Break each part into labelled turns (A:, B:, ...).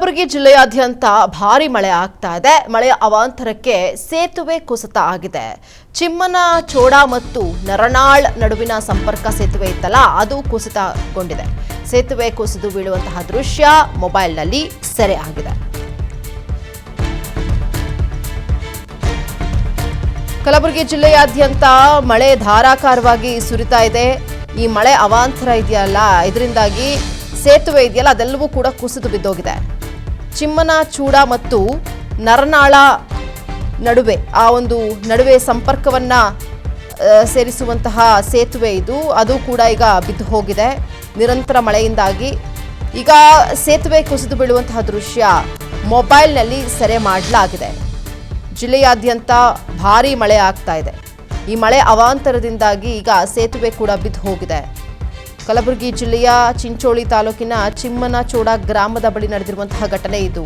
A: ಕಲಬುರಗಿ ಜಿಲ್ಲೆಯಾದ್ಯಂತ ಭಾರಿ ಮಳೆ ಆಗ್ತಾ ಇದೆ. ಮಳೆಯ ಅವಾಂತರಕ್ಕೆ ಸೇತುವೆ ಕುಸಿತ ಆಗಿದೆ. ಚಿಮ್ಮನ ಚೋಡ ಮತ್ತು ನರನಾಳ್ ನಡುವಿನ ಸಂಪರ್ಕ ಸೇತುವೆ ಇತ್ತಲ್ಲ, ಅದು ಕುಸಿತಗೊಂಡಿದೆ. ಸೇತುವೆ ಕುಸಿದು ಬೀಳುವಂತಹ ದೃಶ್ಯ ಮೊಬೈಲ್ನಲ್ಲಿ ಸೆರೆ ಆಗಿದೆ. ಕಲಬುರಗಿ ಜಿಲ್ಲೆಯಾದ್ಯಂತ ಮಳೆ ಧಾರಾಕಾರವಾಗಿ ಸುರಿತಾ ಇದೆ. ಈ ಮಳೆ ಅವಾಂತರ ಇದೆಯಲ್ಲ, ಇದರಿಂದಾಗಿ ಸೇತುವೆ ಇದೆಯಲ್ಲ ಅದೆಲ್ಲವೂ ಕೂಡ ಕುಸಿದು ಬಿದ್ದೋಗಿದೆ. ಚಿಮ್ಮನ ಚೂಡ ಮತ್ತು ನರನಾಳ ನಡುವೆ ನಡುವೆ ಸಂಪರ್ಕವನ್ನ ಸೇರಿಸುವಂತಹ ಸೇತುವೆ ಇದು, ಅದು ಕೂಡ ಈಗ ಬಿದ್ದು ಹೋಗಿದೆ. ನಿರಂತರ ಮಳೆಯಿಂದಾಗಿ ಈಗ ಸೇತುವೆ ಕುಸಿದು ಬೀಳುವಂತಹ ದೃಶ್ಯ ಮೊಬೈಲ್ನಲ್ಲಿ ಸೆರೆ ಮಾಡಲಾಗಿದೆ. ಜಿಲ್ಲೆಯಾದ್ಯಂತ ಭಾರೀ ಮಳೆ ಆಗ್ತಾ ಇದೆ. ಈ ಮಳೆ ಅವಾಂತರದಿಂದಾಗಿ ಈಗ ಸೇತುವೆ ಕೂಡ ಬಿದ್ದು ಹೋಗಿದೆ. ಕಲಬುರಗಿ ಜಿಲ್ಲೆಯ ಚಿಂಚೋಳಿ ತಾಲೂಕಿನ ಚಿಮ್ಮನ ಚೋಡ ಗ್ರಾಮದ ಬಳಿ ನಡೆದಿರುವಂತಹ ಘಟನೆ ಇದು.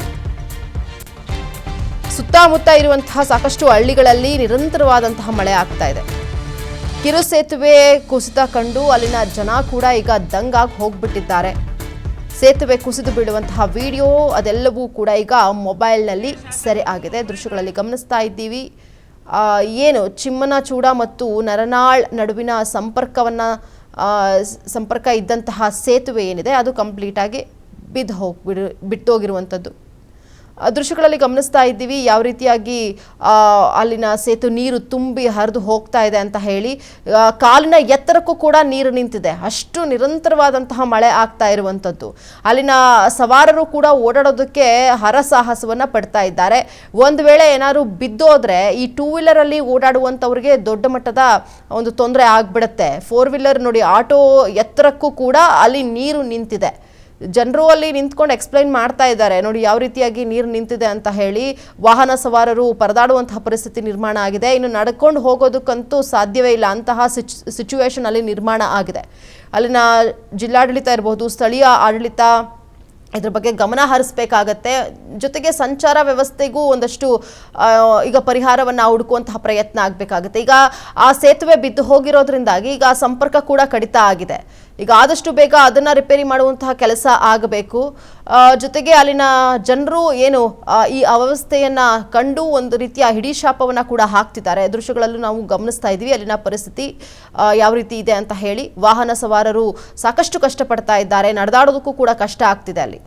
A: ಸುತ್ತಮುತ್ತ ಇರುವಂತಹ ಸಾಕಷ್ಟು ಹಳ್ಳಿಗಳಲ್ಲಿ ನಿರಂತರವಾದಂತಹ ಮಳೆ ಆಗ್ತಾ ಇದೆ. ಕಿರು ಸೇತುವೆ ಕುಸಿತ ಕಂಡು ಅಲ್ಲಿನ ಜನ ಕೂಡ ಈಗ ದಂಗಾಗಿ ಹೋಗ್ಬಿಟ್ಟಿದ್ದಾರೆ. ಸೇತುವೆ ಕುಸಿದು ಬೀಳುವಂತಹ ವಿಡಿಯೋ ಅದೆಲ್ಲವೂ ಕೂಡ ಈಗ ಮೊಬೈಲ್ನಲ್ಲಿ ಸೆರೆ ಆಗಿದೆ. ದೃಶ್ಯಗಳಲ್ಲಿ ಗಮನಿಸ್ತಾ ಇದ್ದೀವಿ. ಏನು ಚಿಮ್ಮನ ಚೂಡ ಮತ್ತು ನರನಾಳ್ ನಡುವಿನ ಸಂಪರ್ಕ ಇದ್ದಂತಹ ಸೇತುವೆ ಏನಿದೆ ಅದು ಕಂಪ್ಲೀಟ್ ಆಗಿ ಬಿಟ್ಟೋಗಿರುವಂಥದ್ದು ದೃಶ್ಯಗಳಲ್ಲಿ ಗಮನಿಸ್ತಾ ಇದ್ದೀವಿ. ಯಾವ ರೀತಿಯಾಗಿ ಅಲ್ಲಿನ ನೀರು ತುಂಬಿ ಹರಿದು ಹೋಗ್ತಾ ಇದೆ ಅಂತ ಹೇಳಿ, ಕಾಲಿನ ಎತ್ತರಕ್ಕೂ ಕೂಡ ನೀರು ನಿಂತಿದೆ. ಅಷ್ಟು ನಿರಂತರವಾದಂತಹ ಮಳೆ ಆಗ್ತಾ ಇರುವಂಥದ್ದು. ಅಲ್ಲಿನ ಸವಾರರು ಕೂಡ ಓಡಾಡೋದಕ್ಕೆ ಹರಸಾಹಸವನ್ನು ಪಡ್ತಾ ಇದ್ದಾರೆ. ಒಂದು ವೇಳೆ ಏನಾದ್ರು ಬಿದ್ದೋದ್ರೆ ಈ 2 ವೀಲರಲ್ಲಿ ಓಡಾಡುವಂಥವ್ರಿಗೆ ದೊಡ್ಡ ಮಟ್ಟದ ಒಂದು ತೊಂದರೆ ಆಗ್ಬಿಡುತ್ತೆ. 4 ವೀಲರ್ ನೋಡಿ, ಆಟೋ ಎತ್ತರಕ್ಕೂ ಕೂಡ ಅಲ್ಲಿ ನೀರು ನಿಂತಿದೆ. ಜನರು ಅಲ್ಲಿ ನಿಂತ್ಕೊಂಡು ಎಕ್ಸ್ಪ್ಲೈನ್ ಮಾಡ್ತಾ ಇದ್ದಾರೆ, ನೋಡಿ ಯಾವ ರೀತಿಯಾಗಿ ನೀರು ನಿಂತಿದೆ ಅಂತ ಹೇಳಿ. ವಾಹನ ಸವಾರರು ಪರದಾಡುವಂತಹ ಪರಿಸ್ಥಿತಿ ನಿರ್ಮಾಣ ಆಗಿದೆ. ಇನ್ನು ನಡ್ಕೊಂಡು ಹೋಗೋದಕ್ಕಂತೂ ಸಾಧ್ಯವೇ ಇಲ್ಲ, ಅಂತಹ ಸಿಚುವೇಶನ್ ಅಲ್ಲಿ ನಿರ್ಮಾಣ ಆಗಿದೆ. ಅಲ್ಲಿನ ಜಿಲ್ಲಾಡಳಿತ ಇರಬಹುದು, ಸ್ಥಳೀಯ ಆಡಳಿತ ಇದ್ರ ಬಗ್ಗೆ ಗಮನ ಹರಿಸಬೇಕಾಗತ್ತೆ. ಜೊತೆಗೆ ಸಂಚಾರ ವ್ಯವಸ್ಥೆಗೂ ಒಂದಷ್ಟು ಈಗ ಪರಿಹಾರವನ್ನು ಹುಡುಕುವಂತಹ ಪ್ರಯತ್ನ ಆಗಬೇಕಾಗುತ್ತೆ. ಈಗ ಆ ಸೇತುವೆ ಬಿದ್ದು ಹೋಗಿರೋದ್ರಿಂದಾಗಿ ಈಗ ಸಂಪರ್ಕ ಕೂಡ ಕಡಿತ ಆಗಿದೆ. ಈಗ ಆದಷ್ಟು ಬೇಗ ಅದನ್ನು ರಿಪೇರಿ ಮಾಡುವಂತಹ ಕೆಲಸ ಆಗಬೇಕು. ಜೊತೆಗೆ ಅಲ್ಲಿನ ಜನರು ಏನು ಈ ಅವ್ಯವಸ್ಥೆಯನ್ನು ಕಂಡು ಒಂದು ರೀತಿಯ ಹಿಡಿಶಾಪವನ್ನು ಕೂಡ ಹಾಕ್ತಿದ್ದಾರೆ. ದೃಶ್ಯಗಳಲ್ಲೂ ನಾವು ಗಮನಿಸ್ತಾ ಇದ್ದೀವಿ ಅಲ್ಲಿನ ಪರಿಸ್ಥಿತಿ ಯಾವ ರೀತಿ ಇದೆ ಅಂತ ಹೇಳಿ. ವಾಹನ ಸವಾರರು ಸಾಕಷ್ಟು ಕಷ್ಟಪಡ್ತಾ ಇದ್ದಾರೆ, ನಡೆದಾಡೋದಕ್ಕೂ ಕೂಡ ಕಷ್ಟ ಆಗ್ತಿದೆ ಅಲ್ಲಿ.